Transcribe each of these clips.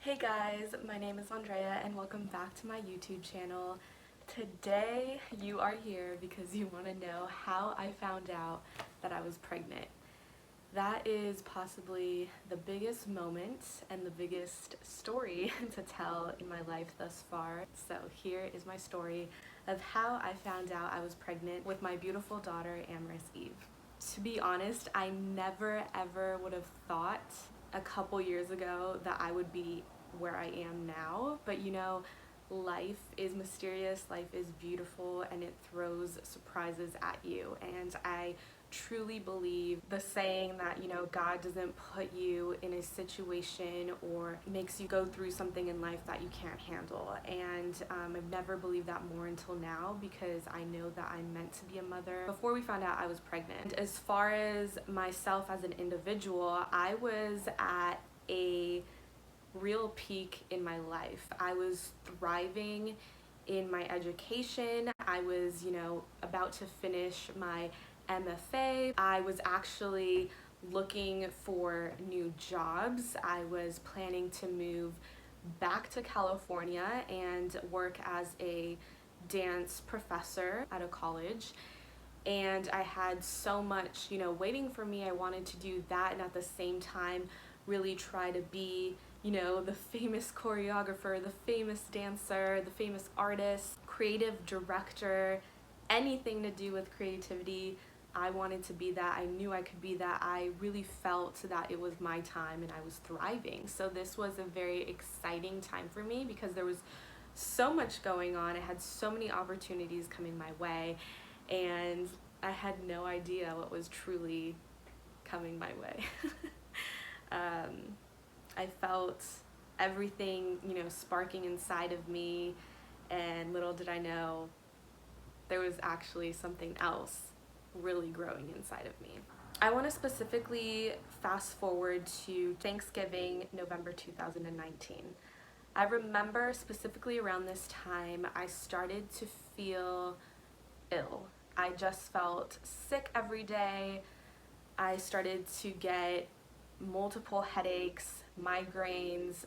Hey guys, my name is Andrea and welcome back to my YouTube channel. Today you are here because you want to know how I found out that I was pregnant. That is possibly the biggest moment and the biggest story to tell in my life thus far. So here is my story of how I found out I was pregnant with my beautiful daughter, Amaris Eve. To be honest, I never ever would have thought a couple years ago that I would be where I am now, but life is mysterious, life is beautiful, and it throws surprises at you. And I truly believe the saying that God doesn't put you in a situation or makes you go through something in life that you can't handle. And I've never believed that more until now, because I know that I'm meant to be a mother. Before we found out I was pregnant, as far as myself as an individual, I was at a real peak in my life. I was thriving in my education. I was, about to finish my MFA. I was actually looking for new jobs. I was planning to move back to California and work as a dance professor at a college. And I had so much, waiting for me. I wanted to do that and at the same time really try to be, the famous choreographer, the famous dancer, the famous artist, creative director, anything to do with creativity. I wanted to be that. I knew I could be that. I really felt that it was my time and I was thriving. So this was a very exciting time for me because there was so much going on. I had so many opportunities coming my way, and I had no idea what was truly coming my way. I felt everything, sparking inside of me, and little did I know there was actually something else really growing inside of me. I want to specifically fast forward to Thanksgiving, November 2019. I remember specifically around this time, I started to feel ill. I just felt sick every day. I started to get multiple headaches, migraines,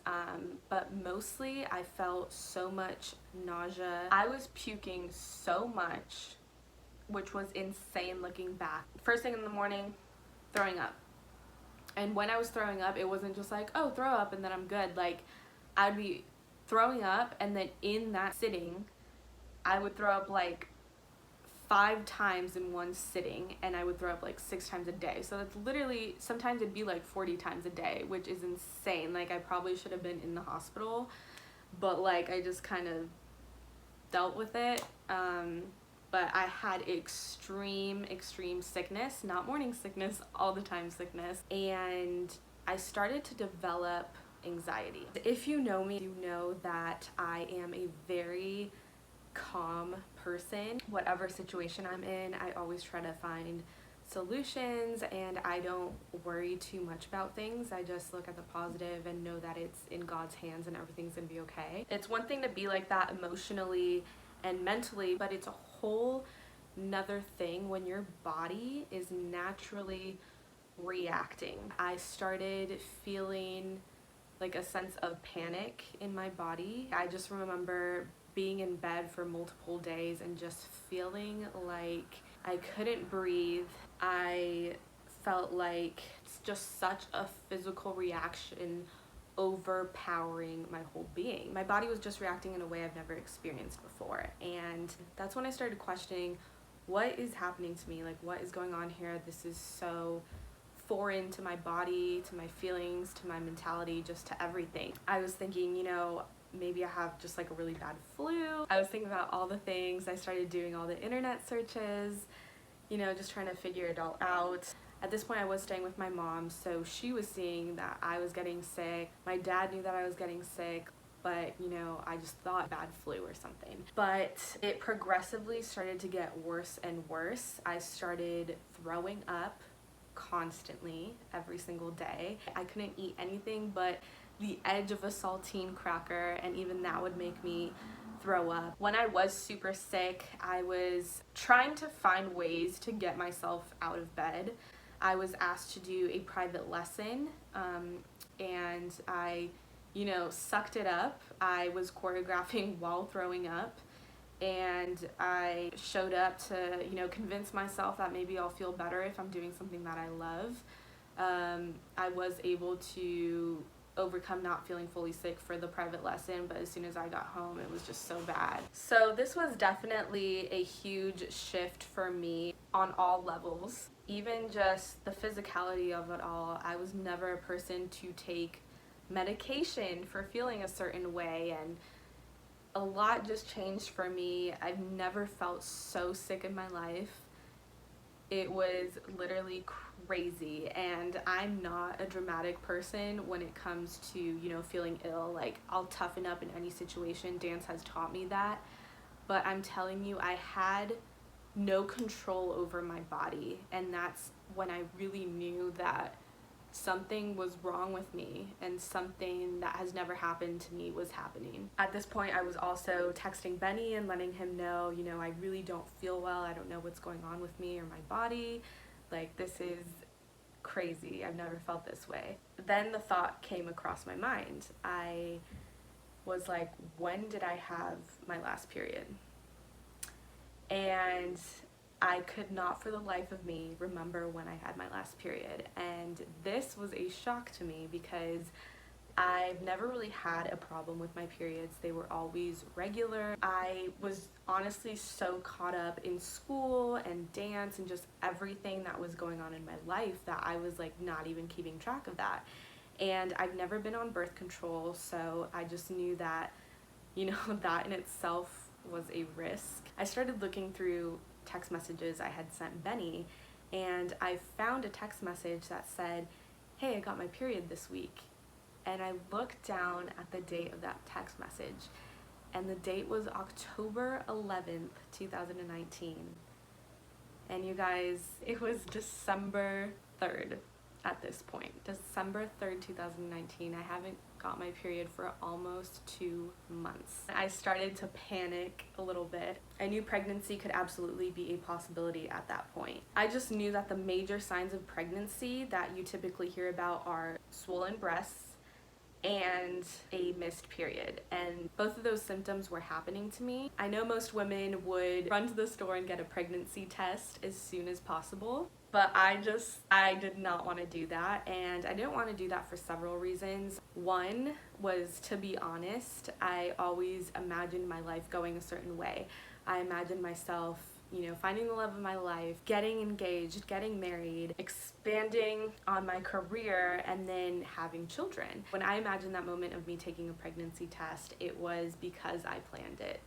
but mostly I felt so much nausea. I was puking so much, which was insane looking back. First thing in the morning, throwing up. And when I was throwing up, it wasn't just like, oh, throw up and then I'm good. Like, I'd be throwing up, and then in that sitting, I would throw up like 5 times in one sitting, and I would throw up like 6 times a day. So that's literally, sometimes it'd be like 40 times a day, which is insane. Like, I probably should have been in the hospital, but like I just kind of dealt with it. But I had extreme sickness, not morning sickness, all the time sickness, and I started to develop anxiety. If you know me, you know that I am a very calm person. Whatever situation I'm in, I always try to find solutions, and I don't worry too much about things. I just look at the positive and know that it's in God's hands and everything's gonna be okay. It's one thing to be like that emotionally and mentally, but it's a whole another thing when your body is naturally reacting. I started feeling like a sense of panic in my body. I just remember being in bed for multiple days and just feeling like I couldn't breathe. I felt like it's just such a physical reaction overpowering my whole being. My body was just reacting in a way I've never experienced before. And that's when I started questioning, what is happening to me? Like, what is going on here? This is so foreign to my body, to my feelings, to my mentality, just to everything. I was thinking, maybe I have just like a really bad flu. I was thinking about all the things. I started doing all the internet searches, just trying to figure it all out. At this point, I was staying with my mom, so she was seeing that I was getting sick. My dad knew that I was getting sick, but I just thought bad flu or something. But it progressively started to get worse and worse. I started throwing up constantly every single day. I couldn't eat anything but the edge of a saltine cracker, and even that would make me throw up. When I was super sick, I was trying to find ways to get myself out of bed. I was asked to do a private lesson, and I sucked it up. I was choreographing while throwing up, and I showed up to, convince myself that maybe I'll feel better if I'm doing something that I love. I was able to overcome not feeling fully sick for the private lesson, but as soon as I got home, it was just so bad. So this was definitely a huge shift for me on all levels. Even just the physicality of it all, I was never a person to take medication for feeling a certain way, and a lot just changed for me. I've never felt so sick in my life. It was literally crazy, and I'm not a dramatic person when it comes to, feeling ill. Like, I'll toughen up in any situation. Dance has taught me that. But I'm telling you, I had no control over my body, and that's when I really knew that something was wrong with me and something that has never happened to me was happening. At this point, I was also texting Benny and letting him know, I really don't feel well. I don't know what's going on with me or my body. Like, this is crazy. I've never felt this way. Then the thought came across my mind. I was like, when did I have my last period? And I could not for the life of me remember when I had my last period. And this was a shock to me because I've never really had a problem with my periods. They were always regular. I was honestly so caught up in school and dance and just everything that was going on in my life that I was like not even keeping track of that. And I've never been on birth control, so I just knew that, that in itself was a risk. I started looking through text messages I had sent Benny, and I found a text message that said, "Hey, I got my period this week." And I looked down at the date of that text message, and the date was October 11th, 2019. And you guys, it was December 3rd at this point. December 3rd, 2019. I haven't got my period for almost 2 months. I started to panic a little bit. I knew pregnancy could absolutely be a possibility at that point. I just knew that the major signs of pregnancy that you typically hear about are swollen breasts and a missed period, and both of those symptoms were happening to me. I know most women would run to the store and get a pregnancy test as soon as possible, but I did not want to do that, and I didn't want to do that for several reasons. One was, to be honest, I always imagined my life going a certain way. I imagined myself finding the love of my life, getting engaged, getting married, expanding on my career, and then having children. When I imagined that moment of me taking a pregnancy test, it was because I planned it,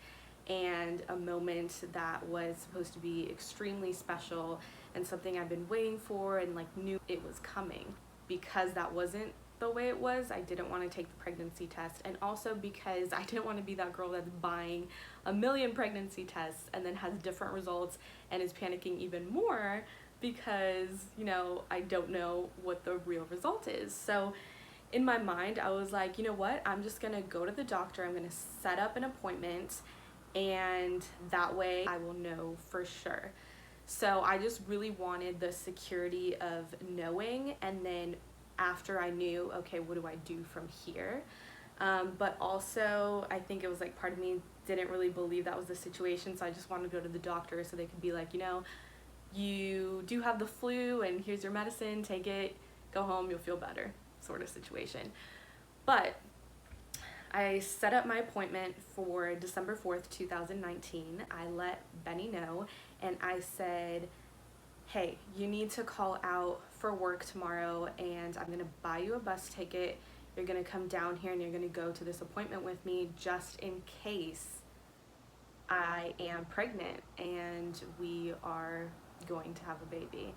and a moment that was supposed to be extremely special and something I've been waiting for and knew it was coming. Because that wasn't the way it was, I didn't want to take the pregnancy test, and also because I didn't want to be that girl that's buying a million pregnancy tests and then has different results and is panicking even more because I don't know what the real result is. So in my mind, I was like, you know what, I'm just gonna go to the doctor, I'm gonna set up an appointment, and that way I will know for sure. So I just really wanted the security of knowing, and then after I knew, okay, what do I do from here? But also, I think it was part of me didn't really believe that was the situation, so I just wanted to go to the doctor so they could be like, you do have the flu, and here's your medicine, take it, go home, you'll feel better, sort of situation. But I set up my appointment for December 4th, 2019. I let Benny know, and I said, hey, you need to call out for work tomorrow, and I'm gonna buy you a bus ticket. You're gonna come down here and you're gonna go to this appointment with me just in case I am pregnant and we are going to have a baby.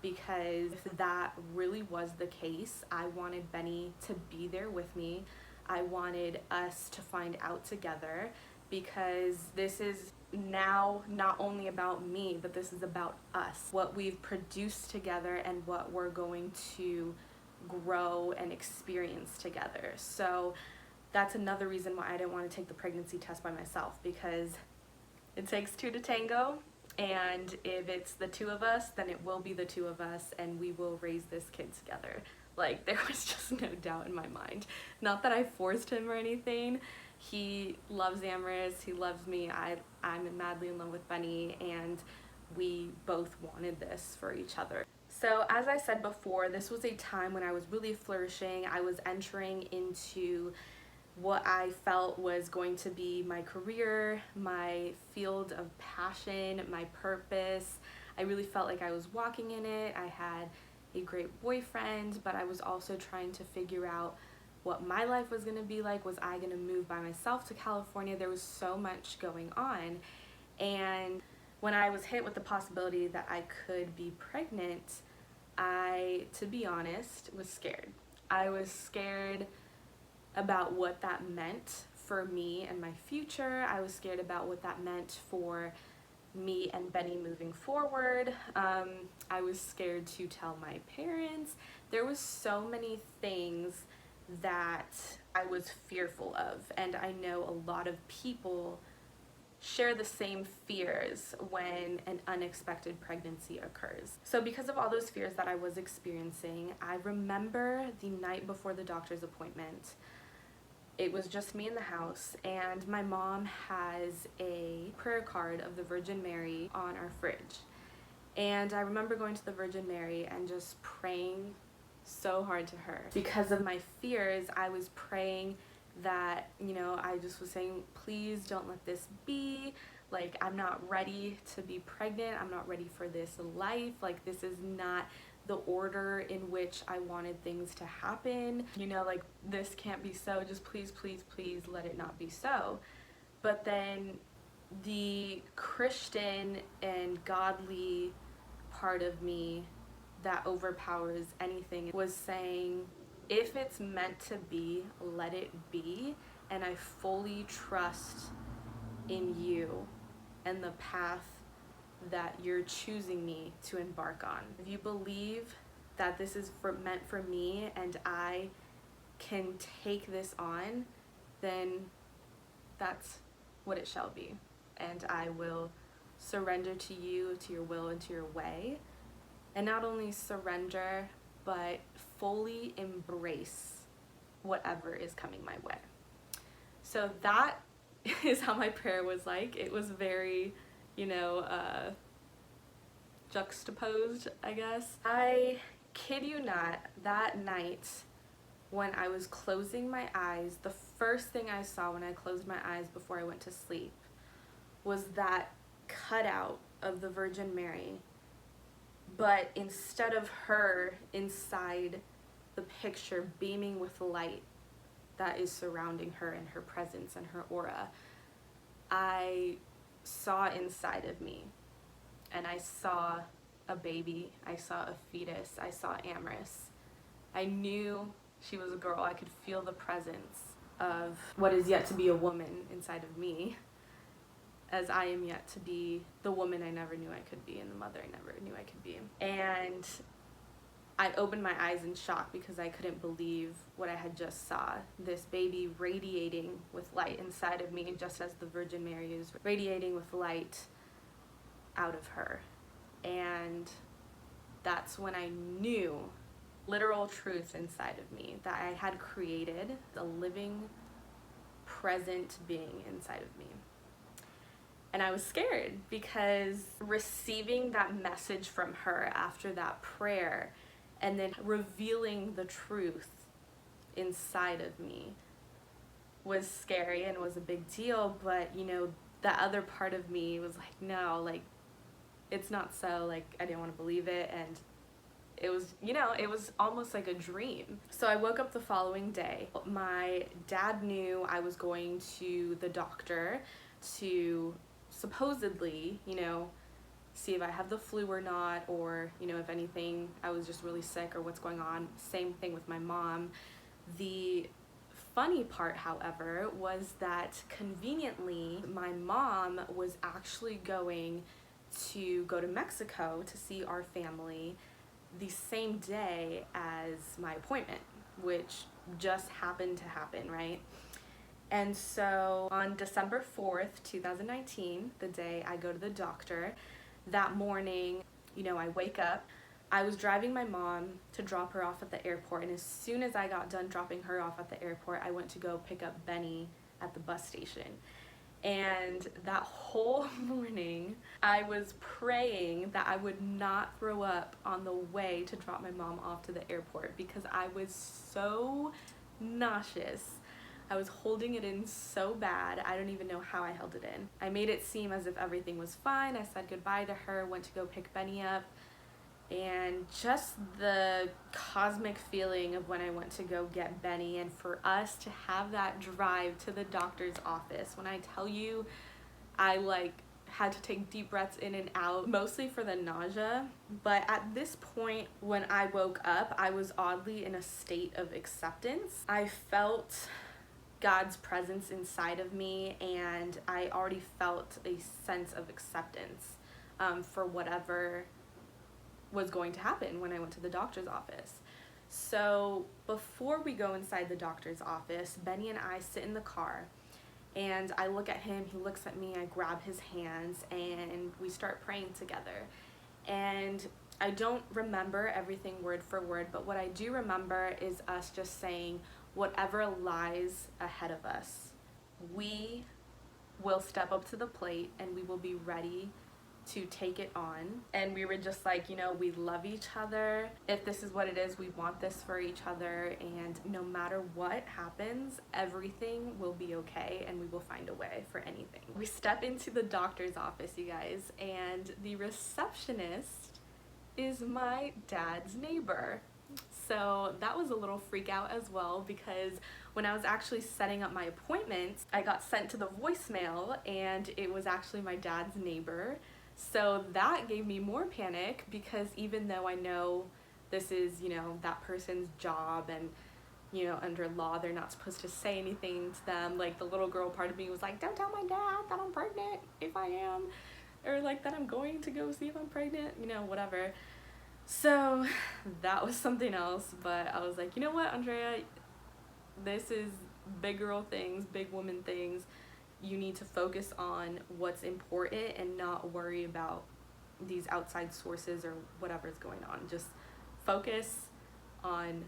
Because if that really was the case, I wanted Benny to be there with me. I wanted us to find out together, because this is now not only about me, but this is about us, what we've produced together and what we're going to grow and experience together. So that's another reason why I didn't want to take the pregnancy test by myself, because it takes two to tango, and if it's the two of us, then it will be the two of us, and we will raise this kid together. Like, there was just no doubt in my mind. Not that I forced him or anything. He loves Amaris, he loves me, I'm madly in love with Benny, and we both wanted this for each other. So as I said before, this was a time when I was really flourishing. I was entering into what I felt was going to be my career, my field of passion, my purpose. I really felt like I was walking in it. I had a great boyfriend, but I was also trying to figure out what my life was going to be like. Was I going to move by myself to California? There was so much going on. And when I was hit with the possibility that I could be pregnant, I, to be honest, was scared. I was scared about what that meant for me and my future. I was scared about what that meant for me and Benny moving forward. I was scared to tell my parents. There was so many things that I was fearful of, and I know a lot of people share the same fears when an unexpected pregnancy occurs. So because of all those fears that I was experiencing, I remember the night before the doctor's appointment, it was just me in the house, and my mom has a prayer card of the Virgin Mary on our fridge. And I remember going to the Virgin Mary and just praying so hard to her. Because of my fears, I was praying that, I just was saying, please don't let this be. Like, I'm not ready to be pregnant. I'm not ready for this life. Like, this is not the order in which I wanted things to happen. Like, this can't be so. Just please, please, please let it not be so. But then the Christian and godly part of me that overpowers anything was saying, if it's meant to be, let it be. And I fully trust in you and the path that you're choosing me to embark on. If you believe that this is meant for me and I can take this on, then that's what it shall be. And I will surrender to you, to your will, and to your way. And not only surrender, but fully embrace whatever is coming my way. So that is how my prayer was like. It was very, juxtaposed, I guess. I kid you not, that night when I was closing my eyes, the first thing I saw when I closed my eyes before I went to sleep was that cutout of the Virgin Mary, but instead of her inside the picture beaming with light that is surrounding her and her presence and her aura, I saw inside of me, and I saw a baby, I saw a fetus, I saw Amaris. I knew she was a girl. I could feel the presence of what is yet to be a woman inside of me, as I am yet to be the woman I never knew I could be and the mother I never knew I could be. And I opened my eyes in shock because I couldn't believe what I had just saw. This baby radiating with light inside of me, just as the Virgin Mary is radiating with light out of her. And that's when I knew literal truth inside of me, that I had created a living, present being inside of me. And I was scared because receiving that message from her after that prayer and then revealing the truth inside of me was scary and was a big deal. But the other part of me was like, no, like, it's not so. Like, I didn't want to believe it, and it was, it was almost like a dream. So I woke up the following day. My dad knew I was going to the doctor to supposedly, see if I have the flu or not, or, if anything, I was just really sick or what's going on. Same thing with my mom. The funny part, however, was that conveniently, my mom was actually going to go to Mexico to see our family the same day as my appointment, which just happened to happen, right? And so on December 4th, 2019, the day I go to the doctor, that morning, I wake up, I was driving my mom to drop her off at the airport, and as soon as I got done dropping her off at the airport, I went to go pick up Benny at the bus station. And that whole morning, I was praying that I would not throw up on the way to drop my mom off to the airport because I was so nauseous. I was holding it in so bad. I don't even know how I held it in. I made it seem as if everything was fine. I said goodbye to her, went to go pick Benny up, and just the cosmic feeling of when I went to go get Benny, and for us to have that drive to the doctor's office. When I tell you, I had to take deep breaths in and out, mostly for the nausea. But at this point, when I woke up, I was oddly in a state of acceptance. I felt God's presence inside of me, and I already felt a sense of acceptance for whatever was going to happen when I went to the doctor's office. So before we go inside the doctor's office, Benny and I sit in the car, and I look at him, he looks at me, I grab his hands, and we start praying together. And I don't remember everything word for word, but what I do remember is us just saying, whatever lies ahead of us, we will step up to the plate and we will be ready to take it on. And we were just like, we love each other. If this is what it is, we want this for each other, and no matter what happens, everything will be okay and we will find a way for anything. We step into the doctor's office, you guys, and the receptionist is my dad's neighbor. So that was a little freak out as well, because when I was actually setting up my appointments, I got sent to the voicemail and it was actually my dad's neighbor. So that gave me more panic, because even though I know this is, that person's job, and, under law, they're not supposed to say anything to them. Like, the little girl part of me was like, don't tell my dad that I'm pregnant if I am, or like that I'm going to go see if I'm pregnant, whatever. So that was something else, but I was like, you know what, Andrea, this is big girl things, big woman things. You need to focus on what's important and not worry about these outside sources or whatever's going on. Just focus on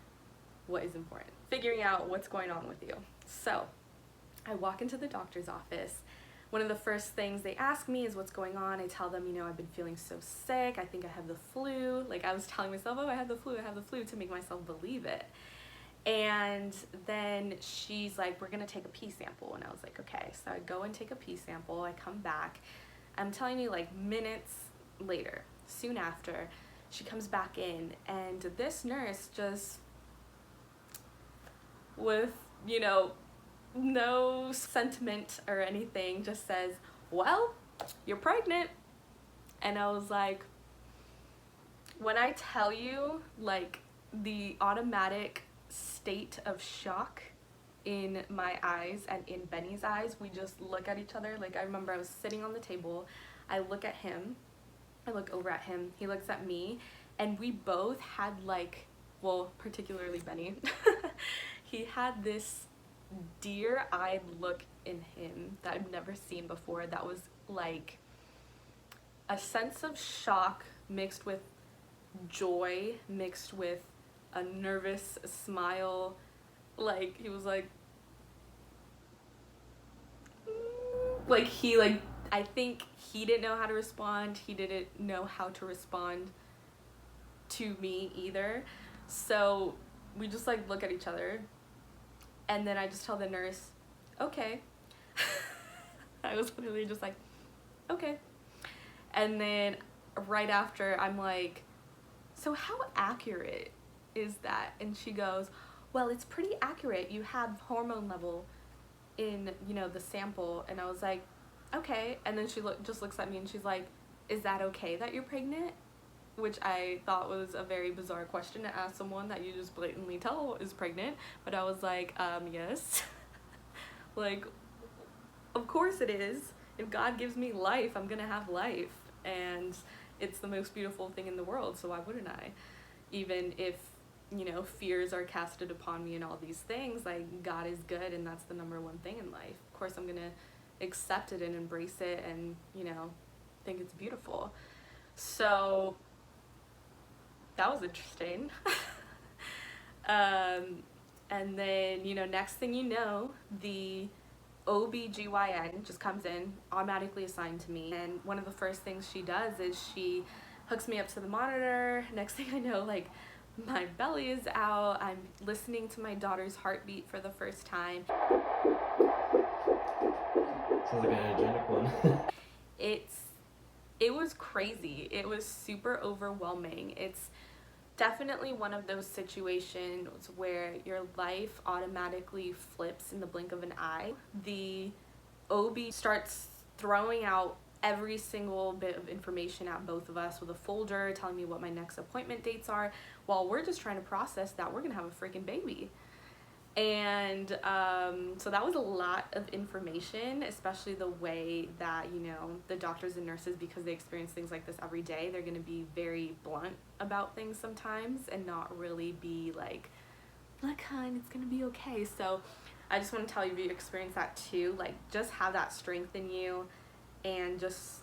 what is important. Figuring out what's going on with you. So I walk into the doctor's office. One of the first things they ask me is what's going on. I tell them, I've been feeling so sick. I think I have the flu. Like, I was telling myself, oh, I have the flu to make myself believe it. And then she's like, we're gonna take a pee sample. And I was like, okay. So I go and take a pee sample. I come back. I'm telling you, like, minutes later, soon after, she comes back in, and this nurse just, with, no sentiment or anything, just says, well, you're pregnant. And I was like, when I tell you, like, the automatic state of shock in my eyes and in Benny's eyes, we just look at each other. Like, I remember I was sitting on the table, I look at him, I look over at him, he looks at me, and we both had, like, well, particularly Benny, he had this deer-eyed look in him that I've never seen before. That was like a sense of shock mixed with joy, mixed with a nervous smile. Like, he was like he, like, I think he didn't know how to respond. He didn't know how to respond to me either. So we just, like, look at each other, and then I just tell the nurse, okay. I was literally just like, okay. And then right after, I'm like, so how accurate is that? And she goes, well, it's pretty accurate. You have hormone level in, the sample. And I was like, okay. And then she just looks at me and she's like, is that okay that you're pregnant? Which I thought was a very bizarre question to ask someone that you just blatantly tell is pregnant. But I was like, yes. Like, of course it is. If God gives me life, I'm gonna have life. And it's the most beautiful thing in the world, so why wouldn't I? Even if, fears are casted upon me and all these things, like, God is good, and that's the number one thing in life. Of course, I'm gonna accept it and embrace it and, think it's beautiful. So that was interesting. um, and then, next thing you know, the OBGYN just comes in, automatically assigned to me. And one of the first things she does is she hooks me up to the monitor. Next thing I know, like, my belly is out. I'm listening to my daughter's heartbeat for the first time. Sounds like an energetic one. It was crazy. It was super overwhelming. It's definitely one of those situations where your life automatically flips in the blink of an eye. The OB starts throwing out every single bit of information at both of us with a folder telling me what my next appointment dates are, while we're just trying to process that we're gonna have a freaking baby. And so that was a lot of information, especially the way that, the doctors and nurses, because they experience things like this every day, they're going to be very blunt about things sometimes and not really be like, look, hon, it's going to be okay. So I just want to tell you, if you experience that too, like, just have that strength in you and just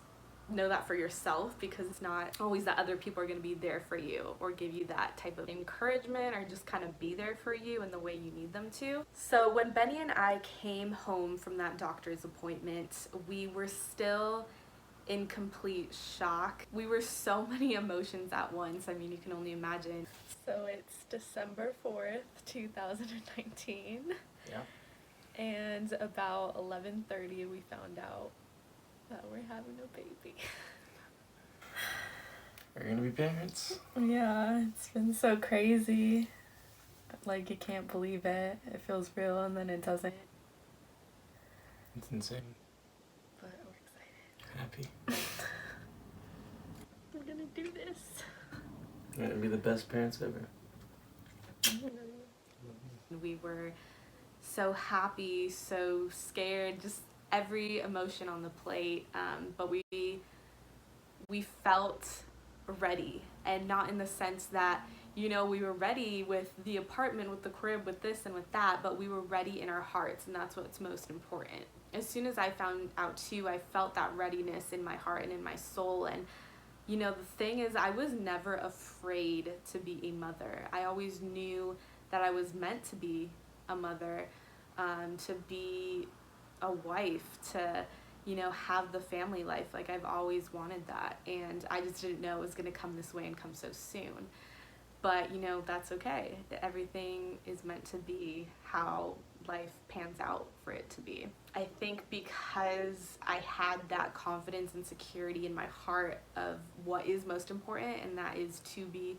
know that for yourself, because it's not always that other people are going to be there for you or give you that type of encouragement or just kind of be there for you in the way you need them to. So when Benny and I came home from that doctor's appointment, we were still in complete shock. We were so many emotions at once. I mean, you can only imagine. So it's December 4th, 2019. Yeah. And about 11:30 we found out that we're having a baby. We're gonna be parents. Yeah, it's been so crazy. Like, you can't believe it. It feels real and then it doesn't. It's insane. But we're excited. Happy. We're gonna do this. We're gonna be the best parents ever. We were so happy, so scared, just every emotion on the plate. But we felt ready, and not in the sense that, we were ready with the apartment, with the crib, with this and with that, but we were ready in our hearts, and that's what's most important. As soon as I found out too, I felt that readiness in my heart and in my soul. And the thing is, I was never afraid to be a mother. I always knew that I was meant to be a mother, to be a wife, to have the family life. Like, I've always wanted that, and I just didn't know it was going to come this way and come so soon. But that's okay. Everything is meant to be how life pans out for it to be. I think because I had that confidence and security in my heart of what is most important, and that is to be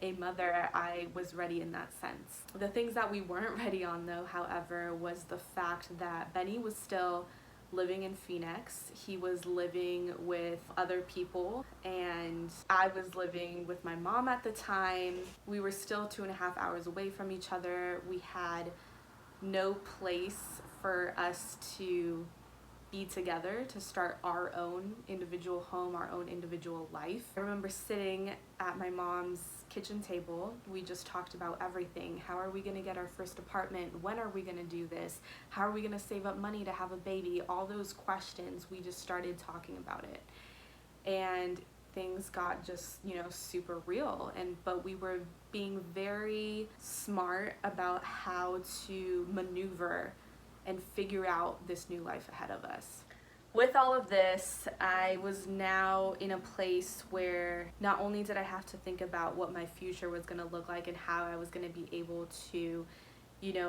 a mother, I was ready in that sense. The things that we weren't ready on, though, however, was the fact that Benny was still living in Phoenix. He was living with other people, and I was living with my mom at the time. We were still 2.5 hours away from each other. We had no place for us to be together, to start our own individual home, our own individual life. I remember sitting at my mom's kitchen table. We just talked about everything. How are we going to get our first apartment? When are we going to do this? How are we going to save up money to have a baby? All those questions, we just started talking about it. And things got just, super real. But we were being very smart about how to maneuver and figure out this new life ahead of us. With all of this, I was now in a place where not only did I have to think about what my future was going to look like and how I was going to be able to,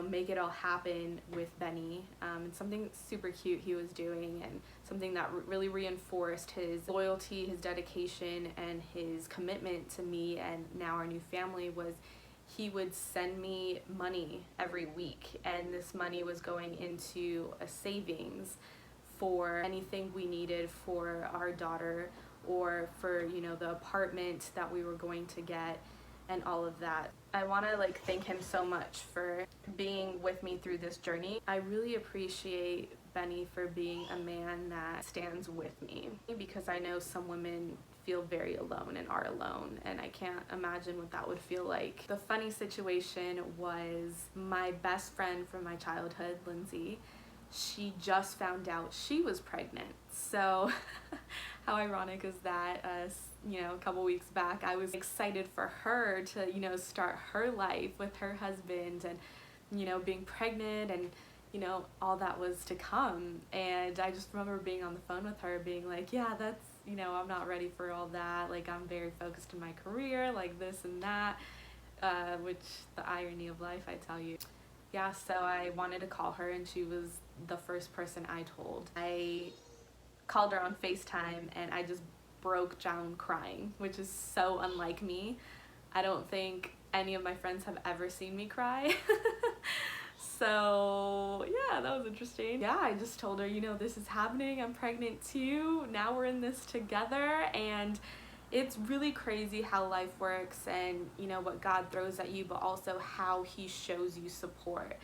make it all happen with Benny, and something super cute he was doing, and something that really reinforced his loyalty, his dedication, and his commitment to me and now our new family was he would send me money every week, and this money was going into a savings for anything we needed for our daughter, or for the apartment that we were going to get, and all of that. I want to thank him so much for being with me through this journey. I really appreciate Benny for being a man that stands with me, because I know some women feel very alone and are alone, and I can't imagine what that would feel like. The funny situation was, my best friend from my childhood, Lindsay, she just found out she was pregnant. So how ironic is that? A couple weeks back, I was excited for her to, start her life with her husband and, being pregnant and, all that was to come. And I just remember being on the phone with her being like, yeah, that's, I'm not ready for all that. Like, I'm very focused in my career, like this and that, which the irony of life, I tell you. Yeah, so I wanted to call her and she was the first person I told. I called her on FaceTime and I just broke down crying, which is so unlike me. I don't think any of my friends have ever seen me cry. So, yeah, that was interesting. Yeah, I just told her, this is happening. I'm pregnant too. Now we're in this together. And it's really crazy how life works and, what God throws at you, but also how He shows you support.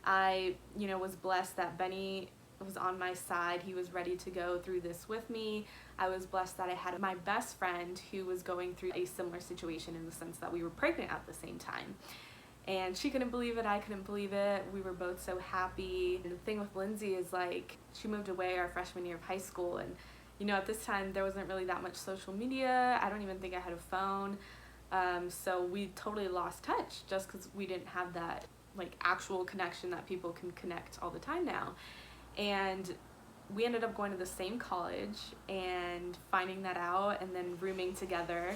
I, was blessed that Benny was on my side. He was ready to go through this with me. I was blessed that I had my best friend who was going through a similar situation in the sense that we were pregnant at the same time. And she couldn't believe it, I couldn't believe it. We were both so happy. And the thing with Lindsay is like, she moved away our freshman year of high school and at this time there wasn't really that much social media. I don't even think I had a phone. So we totally lost touch just because we didn't have that like actual connection that people can connect all the time now. And we ended up going to the same college and finding that out and then rooming together.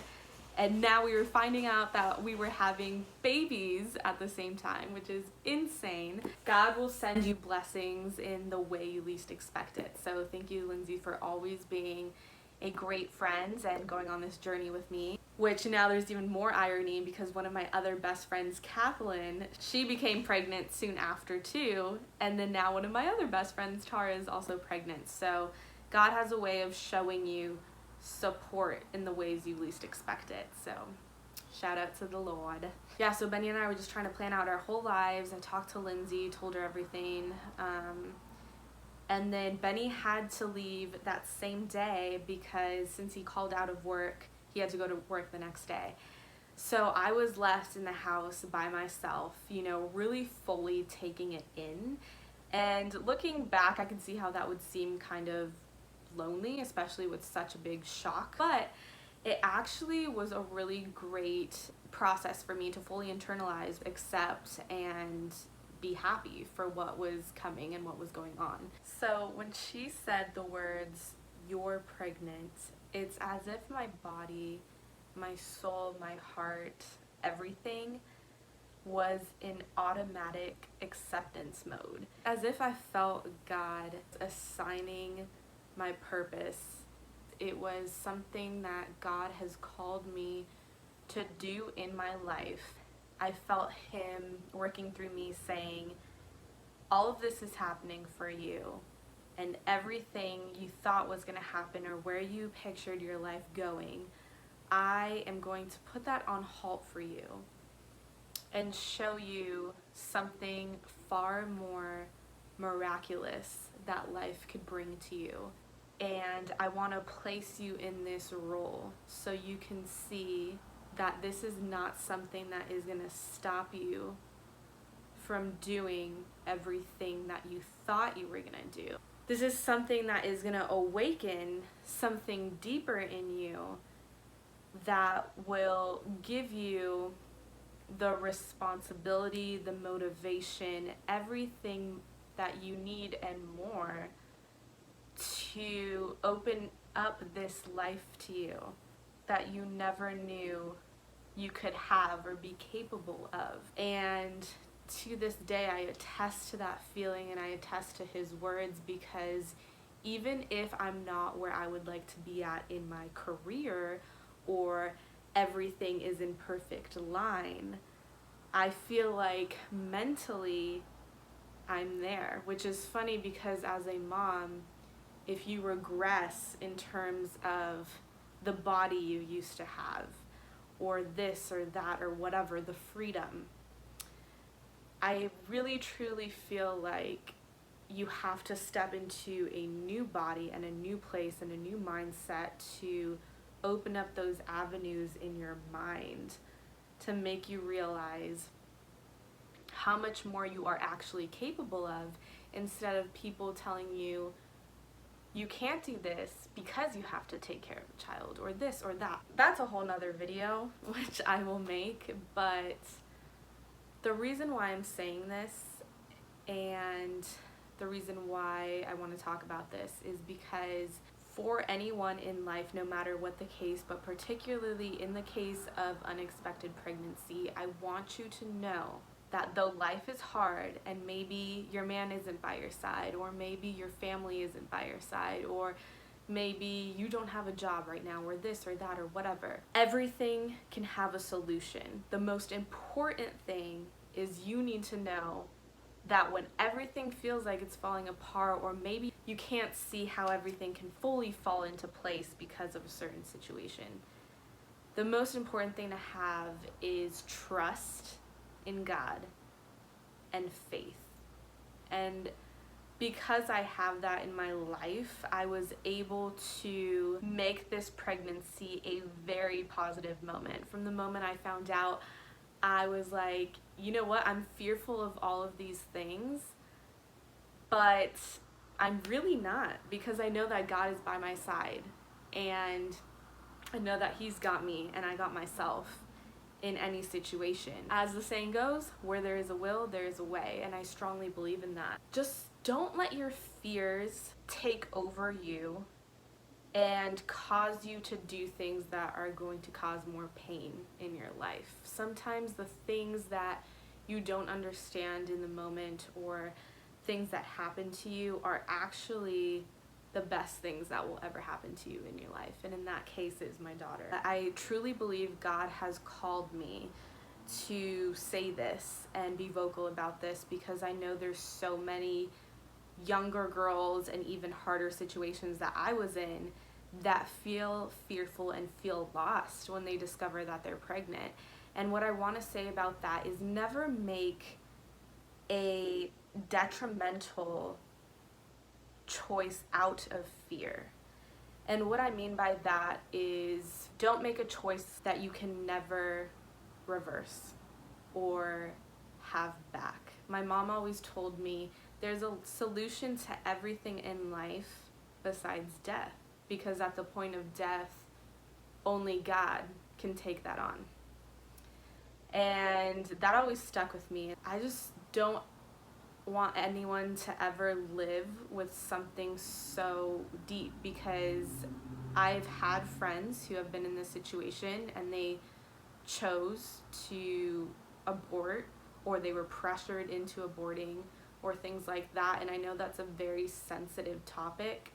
And now we were finding out that we were having babies at the same time, which is insane. God will send you blessings in the way you least expect it. So thank you, Lindsay, for always being a great friend and going on this journey with me. Which now there's even more irony because one of my other best friends, Kathleen, she became pregnant soon after too. And then now one of my other best friends, Tara, is also pregnant. So God has a way of showing you support in the ways you least expect it. So shout out to the Lord. Yeah, so Benny and I were just trying to plan out our whole lives. I talked to Lindsay, told her everything. And then Benny had to leave that same day because since he called out of work, he had to go to work the next day. So I was left in the house by myself, really fully taking it in. And looking back, I can see how that would seem kind of lonely, especially with such a big shock. But it actually was a really great process for me to fully internalize, accept, and be happy for what was coming and what was going on. So when she said the words, "You're pregnant," it's as if my body, my soul, my heart, everything was in automatic acceptance mode. As if I felt God assigning my purpose. It was something that God has called me to do in my life. I felt Him working through me saying, all of this is happening for you, and everything you thought was going to happen or where you pictured your life going, I am going to put that on halt for you and show you something far more miraculous that life could bring to you. And I want to place you in this role so you can see that this is not something that is going to stop you from doing everything that you thought you were going to do. This is something that is going to awaken something deeper in you that will give you the responsibility, the motivation, everything that you need and more to open up this life to you that you never knew you could have or be capable of. And to this day, I attest to that feeling and I attest to His words, because even if I'm not where I would like to be at in my career or everything is in perfect line, I feel like mentally I'm there, which is funny because as a mom, if you regress in terms of the body you used to have, or this or that or whatever, the freedom, I really truly feel like you have to step into a new body and a new place and a new mindset to open up those avenues in your mind to make you realize how much more you are actually capable of instead of people telling you you can't do this because you have to take care of a child or this or that. That's a whole nother video which I will make, but the reason why I'm saying this and the reason why I want to talk about this is because for anyone in life, no matter what the case, but particularly in the case of unexpected pregnancy, I want you to know that though life is hard and maybe your man isn't by your side, or maybe your family isn't by your side, or maybe you don't have a job right now, or this or that or whatever, everything can have a solution. The most important thing is you need to know that when everything feels like it's falling apart, or maybe you can't see how everything can fully fall into place because of a certain situation, the most important thing to have is trust in God and faith. And because I have that in my life, I was able to make this pregnancy a very positive moment. From the moment I found out, I was like, you know what, I'm fearful of all of these things, but I'm really not, because I know that God is by my side, and I know that He's got me and I got myself in any situation. As the saying goes, where there is a will, there is a way, and I strongly believe in that. Just don't let your fears take over you and cause you to do things that are going to cause more pain in your life. Sometimes the things that you don't understand in the moment, or things that happen to you, are actually the best things that will ever happen to you in your life. And in that case is my daughter. I truly believe God has called me to say this and be vocal about this, because I know there's so many younger girls and even harder situations that I was in that feel fearful and feel lost when they discover that they're pregnant. And what I want to say about that is never make a detrimental choice out of fear. And what I mean by that is, don't make a choice that you can never reverse or have back. My mom always told me there's a solution to everything in life besides death, because at the point of death, only God can take that on. And that always stuck with me. I just don't want anyone to ever live with something so deep, because I've had friends who have been in this situation and they chose to abort, or they were pressured into aborting, or things like that. And I know that's a very sensitive topic,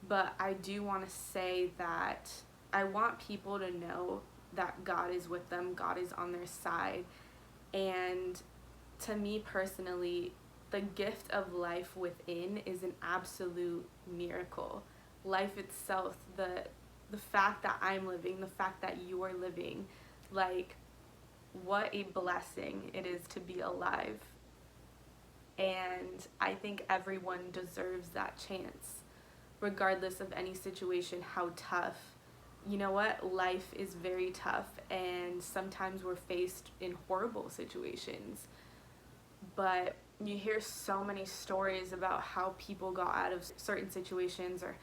but I do want to say that I want people to know that God is with them, God is on their side. And to me personally, the gift of life within is an absolute miracle. Life itself, the fact that I'm living, the fact that you are living, like, what a blessing it is to be alive. And I think everyone deserves that chance, regardless of any situation, how tough. You know what? Life is very tough, and sometimes we're faced in horrible situations. But you hear so many stories about how people got out of certain situations, or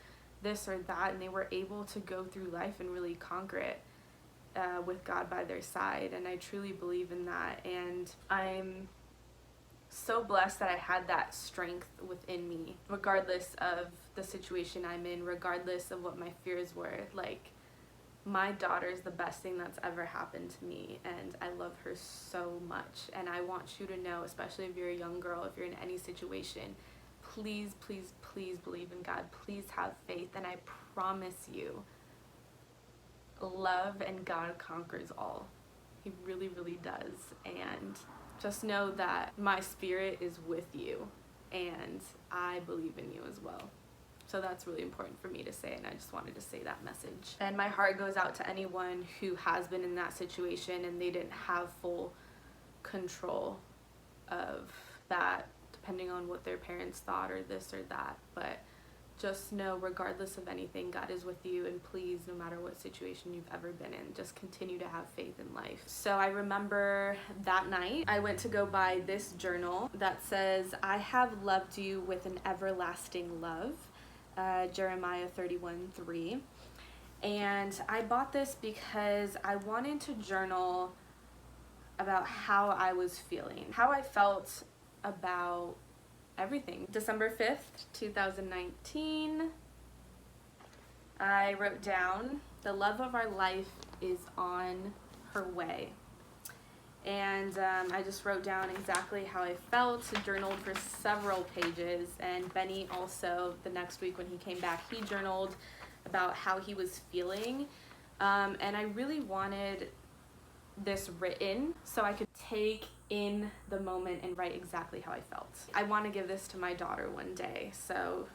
this or that, and they were able to go through life and really conquer it with God by their side. And I truly believe in that. And I'm so blessed that I had that strength within me, regardless of the situation I'm in, regardless of what my fears were. Like, my daughter is the best thing that's ever happened to me, and I love her so much. And I want you to know, especially if you're a young girl, if you're in any situation, please, please, please believe in God. Please have faith, and I promise you, love and God conquers all. He really, really does. And just know that my spirit is with you, and I believe in you as well. So that's really important for me to say, and I just wanted to say that message. And my heart goes out to anyone who has been in that situation and they didn't have full control of that, depending on what their parents thought or this or that. But just know, regardless of anything, God is with you, and please, no matter what situation you've ever been in, just continue to have faith in life. So I remember that night I went to go buy this journal that says, I have loved you with an everlasting love, Jeremiah 31:3. And I bought this because I wanted to journal about how I was feeling, how I felt about everything. December 5th, 2019, I wrote down, the love of our life is on her way. And I just wrote down exactly how I felt, journaled for several pages. And Benny also, the next week when he came back, he journaled about how he was feeling. And I really wanted this written so I could take in the moment and write exactly how I felt. I want to give this to my daughter one day so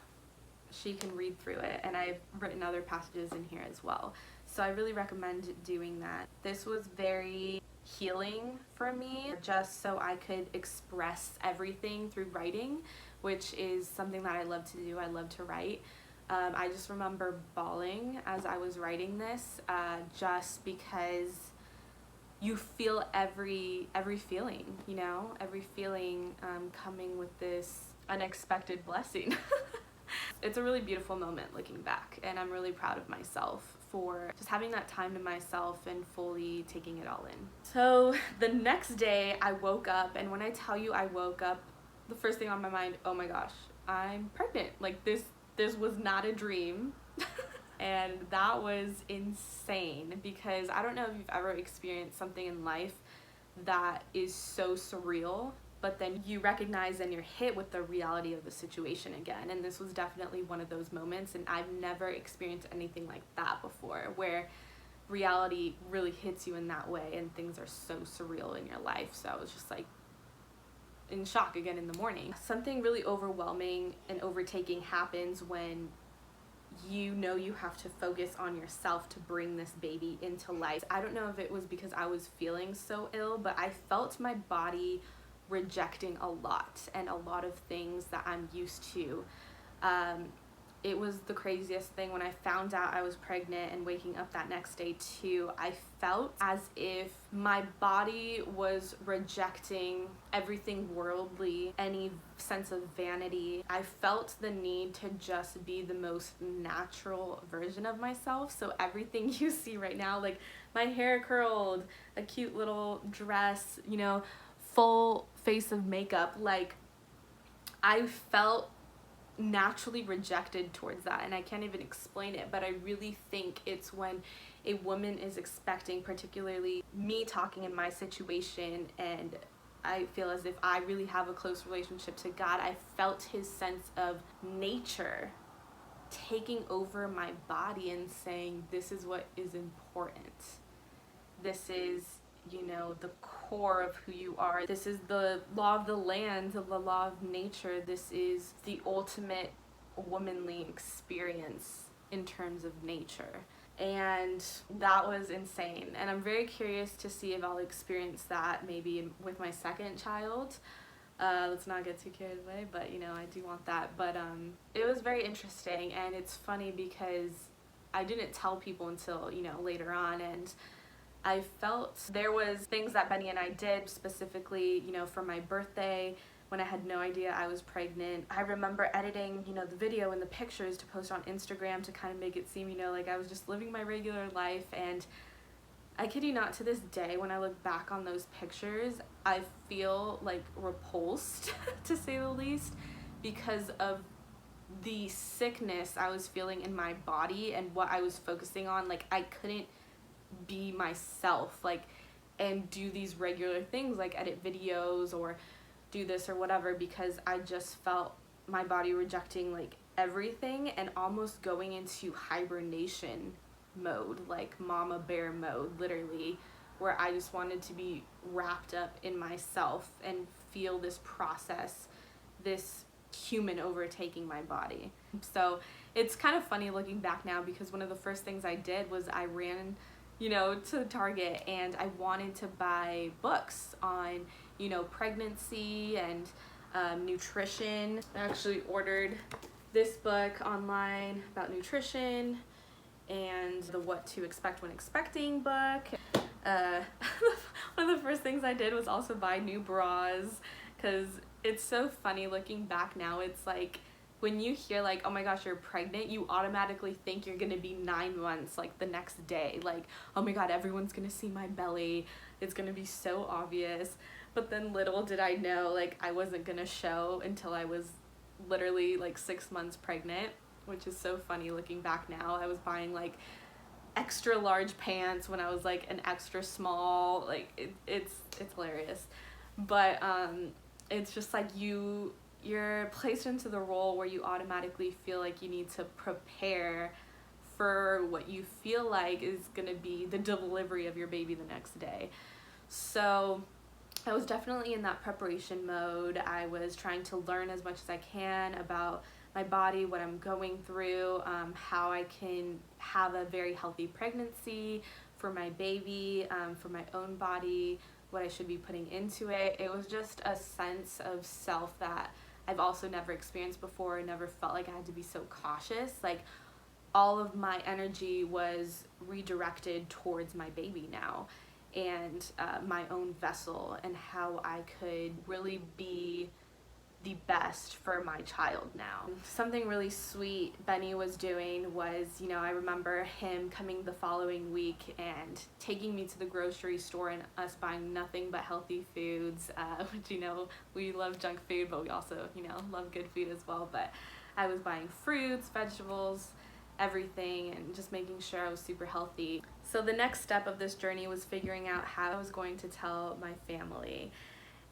she can read through it, and I've written other passages in here as well. So I really recommend doing that. This was very healing for me, just so I could express everything through writing, which is something that I love to do. I love to write. I just remember bawling as I was writing this, just because you feel every feeling, you know, every feeling coming with this unexpected blessing. It's a really beautiful moment looking back, and I'm really proud of myself for just having that time to myself and fully taking it all in. So the next day I woke up, and when I tell you I woke up, the first thing on my mind, oh my gosh, I'm pregnant. Like this was not a dream. And that was insane, because I don't know if you've ever experienced something in life that is so surreal, but then you recognize and you're hit with the reality of the situation again. And this was definitely one of those moments, and I've never experienced anything like that before, where reality really hits you in that way and things are so surreal in your life. So I was just like in shock again in the morning. Something really overwhelming and overtaking happens when you know you have to focus on yourself to bring this baby into life. I don't know if it was because I was feeling so ill, but I felt my body rejecting a lot, and a lot of things that I'm used to. It was the craziest thing when I found out I was pregnant, and waking up that next day too, I felt as if my body was rejecting everything worldly, any sense of vanity. I felt the need to just be the most natural version of myself. So everything you see right now, like my hair curled, a cute little dress, you know, full face of makeup, like I felt naturally rejected towards that, and I can't even explain it, but I really think it's when a woman is expecting, particularly me talking in my situation, and I feel as if I really have a close relationship to God. I felt his sense of nature taking over my body and saying, this is what is important. This is, you know, the core of who you are. This is the law of the land, the law of nature. This is the ultimate womanly experience in terms of nature. And that was insane. And I'm very curious to see if I'll experience that maybe with my second child. Let's not get too carried away, but you know, I do want that. But it was very interesting, and it's funny because I didn't tell people until, you know, later on, and I felt there was things that Benny and I did specifically, you know, for my birthday when I had no idea I was pregnant. I remember editing, you know, the video and the pictures to post on Instagram to kind of make it seem, you know, like I was just living my regular life. And I kid you not, to this day, when I look back on those pictures, I feel like repulsed, to say the least, because of the sickness I was feeling in my body and what I was focusing on. Like I couldn't be myself, like, and do these regular things like edit videos or do this or whatever, because I just felt my body rejecting like everything and almost going into hibernation mode, like mama bear mode, literally, where I just wanted to be wrapped up in myself and feel this process, this human overtaking my body. So it's kind of funny looking back now, because one of the first things I did was I ran, you know, to Target, and I wanted to buy books on, you know, pregnancy and nutrition. I actually ordered this book online about nutrition and the What to Expect When Expecting book. One of the first things I did was also buy new bras, because it's so funny looking back now. It's like when you hear like, oh my gosh, you're pregnant, you automatically think you're gonna be 9 months like the next day. Like, oh my god, everyone's gonna see my belly. It's gonna be so obvious. But then little did I know, like, I wasn't gonna show until I was literally like 6 months pregnant, which is so funny looking back now. I was buying like extra large pants when I was like an extra small. Like it's hilarious. But it's just like you're placed into the role where you automatically feel like you need to prepare for what you feel like is going to be the delivery of your baby the next day. So I was definitely in that preparation mode. I was trying to learn as much as I can about my body, what I'm going through, how I can have a very healthy pregnancy for my baby, for my own body, what I should be putting into it. It was just a sense of self that I've also never experienced before. I never felt like I had to be so cautious. Like, all of my energy was redirected towards my baby now, and my own vessel, and how I could really be the best for my child now. Something really sweet Benny was doing was, I remember him coming the following week and taking me to the grocery store and us buying nothing but healthy foods, which, we love junk food, but we also, love good food as well. But I was buying fruits, vegetables, everything, and just making sure I was super healthy. So the next step of this journey was figuring out how I was going to tell my family.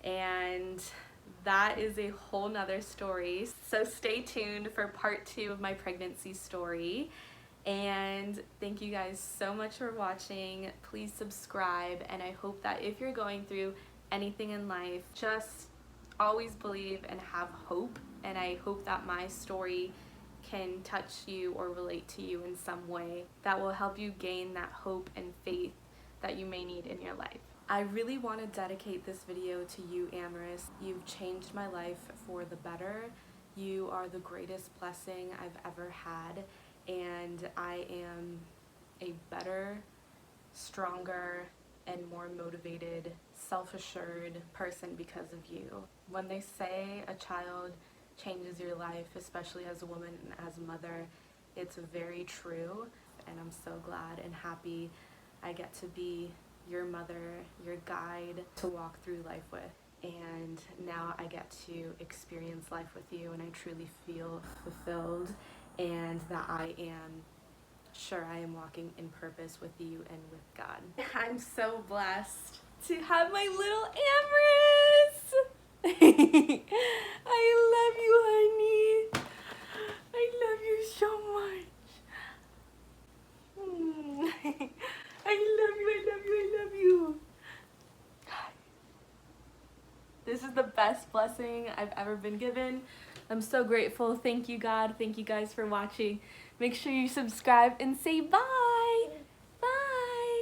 And that is a whole nother story. So stay tuned for part 2 of my pregnancy story. And thank you guys so much for watching. Please subscribe. And I hope that if you're going through anything in life, just always believe and have hope. And I hope that my story can touch you or relate to you in some way that will help you gain that hope and faith that you may need in your life. I really want to dedicate this video to you, Amaris. You've changed my life for the better. You are the greatest blessing I've ever had, and I am a better, stronger, and more motivated, self-assured person because of you. When they say a child changes your life, especially as a woman and as a mother, it's very true, and I'm so glad and happy I get to be your mother, your guide to walk through life with. And now I get to experience life with you, and I truly feel fulfilled, and that I am sure I am walking in purpose with you and with God. I'm so blessed to have my little Amaris. I love you, honey. I love you so much. I love you, I love you, I love you. This is the best blessing I've ever been given. I'm so grateful. Thank you, God. Thank you guys for watching. Make sure you subscribe and say bye.